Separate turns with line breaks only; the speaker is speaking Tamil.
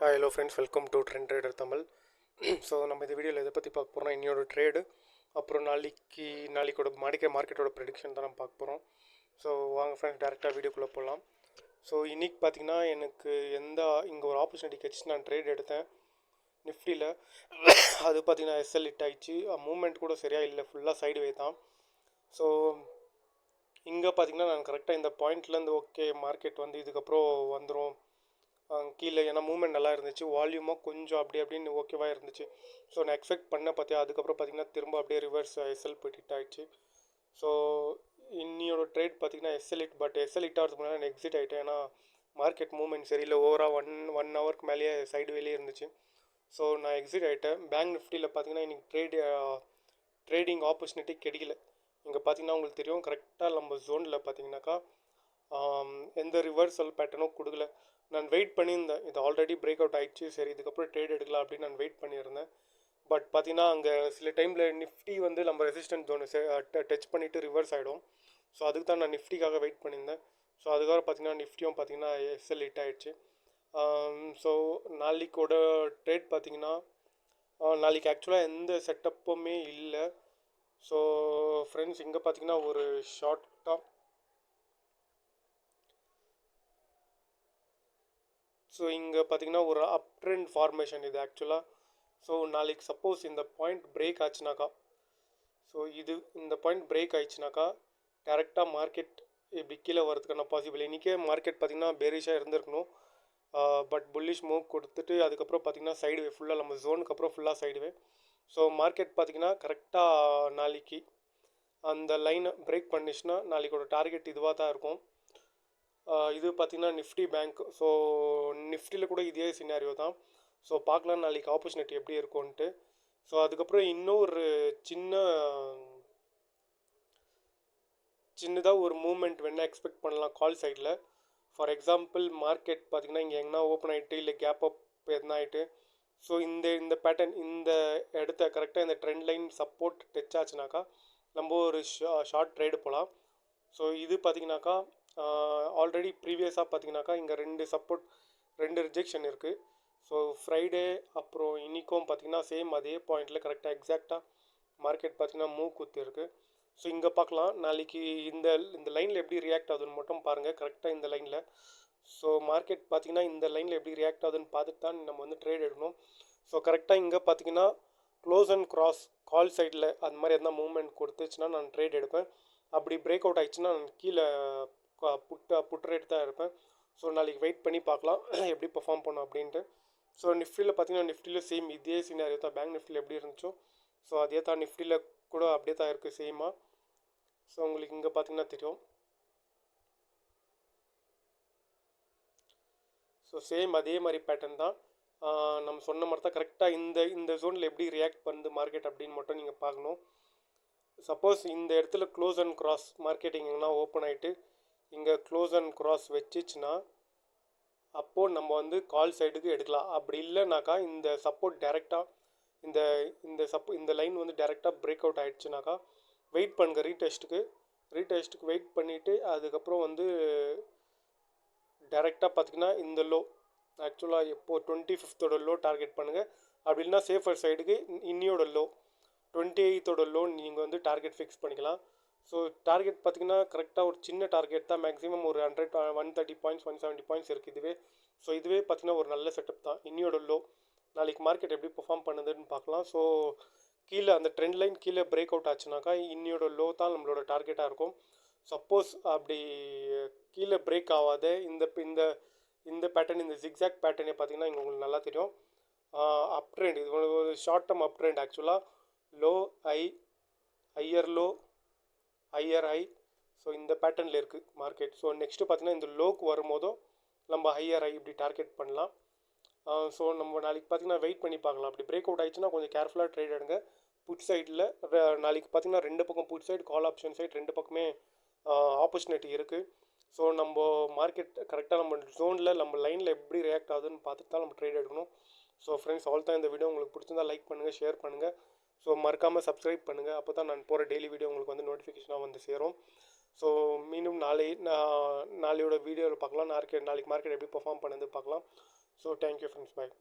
Hello friends, welcome to trend trader Tamil. So நம்ம இந்த வீடியோவில் எதை பற்றி பார்க்க போகிறோம், இன்னையோட ட்ரேடு, அப்புறம் நாளைக்கோட மார்க்கெட்டோட ப்ரெடிக்ஷன் தான் நம்ம பார்க்க போகிறோம். ஸோ வாங்க ஃப்ரெண்ட்ஸ், டேரெக்டாக வீடியோக்குள்ளே போகலாம். ஸோ இன்றைக்கி பார்த்தீங்கன்னா எனக்கு இங்கே ஒரு ஆப்பர்ச்சுனிட்டி கிடச்சி நான் ட்ரேட் எடுத்தேன் நிஃப்டியில். அது பார்த்தீங்கன்னா எஸ்எல் ஹிட் ஆயிடுச்சு. மூவ்மெண்ட் கூட சரியாக இல்லை, ஃபுல்லாக சைடு வே தான். ஸோ இங்கே பார்த்தீங்கன்னா நான் கரெக்டாக இந்த பாயிண்ட்லேருந்து ஓகே மார்க்கெட் வந்து இதுக்கப்புறம் வந்துடும் கீழே, ஏன்னா மூவ்மெண்ட் நல்லா இருந்துச்சு, வால்யூமாக கொஞ்சம் அப்படின்னு ஓகேவாக இருந்துச்சு. ஸோ நான் எக்ஸ்பெக்ட் பண்ண பார்த்தியா, அதுக்கப்புறம் பார்த்திங்கன்னா திரும்ப அப்படியே ரிவர்ஸ் எஸ்எல் போய்ட்டு ஹிட் ஆகிடுச்சு. ஸோ இன்னியோட ட்ரேட் பார்த்திங்கன்னா SL hit, but SL hit ஆகிறதுக்கு முன்னாடி நான் எக்ஸிட் ஆகிட்டேன். ஏன்னா மார்க்கெட் மூவ்மெண்ட் சரியில்லை, ஓவராக ஒன் ஹவருக்கு மேலேயே சைடு வெளியே இருந்துச்சு. ஸோ நான் எக்ஸிட் ஆகிட்டேன். பேங்க் நிஃப்டியில் பார்த்திங்கன்னா இன்றைக்கி ட்ரேடிங் ஆப்பர்ச்சுனிட்டி கிடைக்கல. இங்கே பார்த்திங்கன்னா உங்களுக்கு தெரியும், கரெக்டாக நம்ம ஜோனில் பார்த்திங்கனாக்கா எந்த ரிவர்சல் பேட்டர்னும் கொடுக்கல. நான் வெயிட் பண்ணியிருந்தேன், இது ஆல்ரெடி பிரேக் அவுட் ஆகிடுச்சு, சரி இதுக்கப்புறம் ட்ரேட் எடுக்கலாம் அப்படின்னு நான் வெயிட் பண்ணியிருந்தேன். பட் பார்த்தீங்கன்னா அங்கே சில டைமில் நிஃப்டி வந்து நம்ம ரெசிஸ்டன்ஸ் ஜோனை டச் பண்ணிவிட்டு ரிவர்ஸ் ஆகிடும். ஸோ அதுக்கு தான் நான் நிஃப்டிக்காக வெயிட் பண்ணியிருந்தேன். ஸோ அதுக்காக பார்த்தீங்கன்னா நிஃப்டியும் பார்த்தீங்கன்னா எஸ்எல் ஹிட் ஆகிடுச்சு. ஸோ நாளைக்கோட ட்ரேட் பார்த்தீங்கன்னா நாளைக்கு ஆக்சுவலாக எந்த செட்டப்புமே இல்லை. ஸோ ஃப்ரெண்ட்ஸ், இங்கே பார்த்தீங்கன்னா ஒரு ஷார்ட்டாக, ஸோ இங்கே பார்த்தீங்கன்னா ஒரு அப் ட்ரெண்ட் ஃபார்மேஷன் இது ஆக்சுவலாக. ஸோ நாளைக்கு சப்போஸ் இந்த பாயிண்ட் பிரேக் ஆச்சுனாக்கா, ஸோ இந்த பாயிண்ட் பிரேக் ஆயிடுச்சுனாக்கா டேரெக்டாக மார்க்கெட் இப்படி கீழே வரதுக்கான பாசிபிள். இன்றைக்கே மார்க்கெட் பார்த்திங்கன்னா பேரிஷாக இருந்திருக்கணும், பட் புல்லிஷ் மூவ் கொடுத்துட்டு அதுக்கப்புறம் பார்த்திங்கன்னா சைடுவே ஃபுல்லாக நம்ம ஜோனுக்கு அப்புறம் ஃபுல்லாக சைடுவே. ஸோ மார்க்கெட் பார்த்திங்கன்னா கரெக்டாக நாளைக்கு அந்த லைனை பிரேக் பண்ணிச்சுன்னா நாளைக்கோட டார்கெட் இதுவாக தான் இருக்கும். இது பார்த்திங்கன்னா நிஃப்டி பேங்க். ஸோ நிஃப்டியில் கூட இதே சினாரியோ தான். ஸோ பார்க்கலாம் நாளைக்கு ஆப்பர்ச்சுனிட்டி எப்படி இருக்கும்ன்ட்டு. ஸோ அதுக்கப்புறம் இன்னொரு சின்னதாக ஒரு மூமெண்ட் வேணால் எக்ஸ்பெக்ட் பண்ணலாம் கால் சைடில். ஃபார் எக்ஸாம்பிள் மார்க்கெட் பார்த்திங்கன்னா இங்கே எங்கன்னா ஓப்பன் ஆகிட்டு இல்லை கேப் அப் எதுனா ஆகிட்டு, ஸோ இந்த பேட்டர்ன் இந்த இடத்த கரெக்டாக இந்த ட்ரெண்ட் லைன் சப்போர்ட் டச் ஆச்சுனாக்கா நம்ம ஒரு ஷார்ட் ட்ரேடு போகலாம். ஸோ இது பார்த்திங்கனாக்கா ஆல்ரெடி ப்ரீவியஸாக பார்த்திங்கனாக்கா இங்கே ரெண்டு ரிஜெக்ஷன் இருக்குது. ஸோ ஃப்ரைடே அப்புறம் இன்றைக்கும் பார்த்திங்கன்னா சேம் அதே பாயிண்டில் கரெக்டாக எக்ஸாக்டாக மார்க்கெட் பார்த்திங்கன்னா மூவ் குத்தி இருக்குது. ஸோ இங்கே பார்க்கலாம் நாளைக்கு இந்த லைனில் எப்படி ரியாக்ட் ஆகுதுன்னு மட்டும் பாருங்கள், கரெக்டாக இந்த லைனில். ஸோ மார்க்கெட் பார்த்திங்கன்னா இந்த லைனில் எப்படி ரியாக்ட் ஆகுதுன்னு பார்த்துட்டு தான் நம்ம வந்து ட்ரேட் எடுக்கணும். ஸோ கரெக்டாக இங்கே பார்த்திங்கன்னா க்ளோஸ் அண்ட் கிராஸ் கால் சைடில் அந்த மாதிரி எதனா மூவ்மெண்ட் கொடுத்துச்சுன்னா நான் ட்ரேட் எடுப்பேன். அப்படி பிரேக் அவுட் ஆகிடுச்சுன்னா நான் கீழே புட் ரேட் தான் இருப்பேன். ஸோ நாளைக்கு வெயிட் பண்ணி பார்க்கலாம் எப்படி பெர்ஃபார்ம் பண்ணோம் அப்படின்ட்டு. ஸோ நிஃப்டியில் பார்த்தீங்கன்னா நிஃப்டியில் சேம் இதே சினாரியோ தான், பேங்க் நிஃப்டியில் எப்படி இருந்துச்சோ ஸோ அதே தான் நிஃப்டியில் கூட அப்படியே தான் இருக்குது சேமாக. ஸோ உங்களுக்கு இங்கே பார்த்தீங்கன்னா தெரியும். ஸோ சேம் அதே மாதிரி பேட்டர்ன் தான், நம்ம சொன்ன மாதிரி தான். கரெக்டாக இந்த ஜோனில் எப்படி ரியாக்ட் பண்ணுது மார்க்கெட் அப்படின்னு மட்டும் நீங்கள் பார்க்கணும். சப்போஸ் இந்த இடத்துல க்ளோஸ் அண்ட் கிராஸ் மார்க்கெட்டிங் எங்கன்னா ஓப்பன் ஆகிட்டு இங்கே க்ளோஸ் அண்ட் கிராஸ் வச்சிச்சுன்னா அப்போது நம்ம வந்து கால் சைடுக்கு எடுக்கலாம். அப்படி இல்லைனாக்கா இந்த சப்போர்ட் டேரெக்டாக இந்த லைன் வந்து டேரெக்டாக பிரேக் அவுட் ஆகிடுச்சுனாக்கா வெயிட் பண்ணுங்க ரீடெஸ்ட்டுக்கு வெயிட் பண்ணிவிட்டு அதுக்கப்புறம் வந்து டேரெக்டாக பார்த்திங்கன்னா இந்த லோ ஆக்சுவலாக எப்போது 25th லோ டார்கெட் பண்ணுங்கள். அப்படி இல்லைனா சேஃபர் சைடுக்கு இன்னியோட லோ 28th லோ நீங்கள் வந்து டார்கெட் ஃபிக்ஸ் பண்ணிக்கலாம். ஸோ டார்கெட் பார்த்திங்கன்னா கரெக்டாக ஒரு சின்ன டார்கெட் தான், மேக்ஸிமம் ஒரு 130 பாயிண்ட்ஸ் 170 பாயிண்ட்ஸ் இருக்குது இதுவே. ஸோ இதுவே பார்த்திங்கன்னா ஒரு நல்ல செட்டப் தான். இன்னியோட லோ நாளைக்கு மார்க்கெட் எப்படி பெர்ஃபார்ம் பண்ணுதுன்னு பார்க்கலாம். ஸோ கீழே அந்த ட்ரெண்ட் லைன் கீழே பிரேக் அவுட் ஆச்சுனாக்கா இன்னியோட லோ தான் நம்மளோட டார்கெட்டாக இருக்கும். சப்போஸ் அப்படி கீழே பிரேக் ஆகாத இந்த பேட்டர்ன், இந்த ஜிக்ஸாக் பேட்டர்னே பார்த்திங்கன்னா இங்கே உங்களுக்கு நல்லா தெரியும். அப் ட்ரெண்ட், இது ஒரு ஷார்ட் டேர்ம் அப் ட்ரெண்ட் ஆக்சுவலாக. Low high, higher low, higher high. So இந்த பேட்டர்னில் இருக்குது மார்க்கெட். ஸோ நெக்ஸ்ட்டு பார்த்திங்கன்னா இந்த லோக்கு வரும்போதும் நம்ம ஹையர் ஹை இப்படி டார்கெட் பண்ணலாம். ஸோ நம்ம நாளைக்கு பார்த்திங்கன்னா வெயிட் பண்ணி பார்க்கலாம். அப்படி பிரேக் அவுட் ஆகிடுச்சுன்னா கொஞ்சம் கேர்ஃபுல்லாக ட்ரேட் எடுங்க. புட் சைடில் நாளைக்கு பார்த்திங்கன்னா ரெண்டு பக்கம் put side call option side ரெண்டு பக்கமே ஆப்பர்ச்சுனிட்டி இருக்குது. ஸோ நம்ம மார்க்கெட் கரெக்டாக நம்ம ஜோனில் நம்ம லைனில் எப்படி ரியாக்ட் ஆகுதுன்னு பார்த்துட்டு தான் நம்ம ட்ரேட் எடுக்கணும். ஸோ ஃப்ரெண்ட்ஸ், ஆல் தான் இந்த வீடியோ உங்களுக்கு பிடிச்சிருந்தா லைக் பண்ணுங்கள், ஷேர் பண்ணுங்கள். ஸோ மறக்காமல் சப்ஸ்கிரைப் பண்ணுங்கள், அப்போ தான் நான் போகிற டெய்லி வீடியோ உங்களுக்கு வந்து நோட்டிஃபிகேஷனாக வந்து சேரும். ஸோ மீண்டும் நாளையோட வீடியோவில் பார்க்கலாம். நாளைக்கு மார்க்கெட் எப்படி பெர்ஃபார்ம் பண்ணுது பார்க்கலாம். ஸோ தேங்க்யூ ஃப்ரெண்ட்ஸ், பாய்.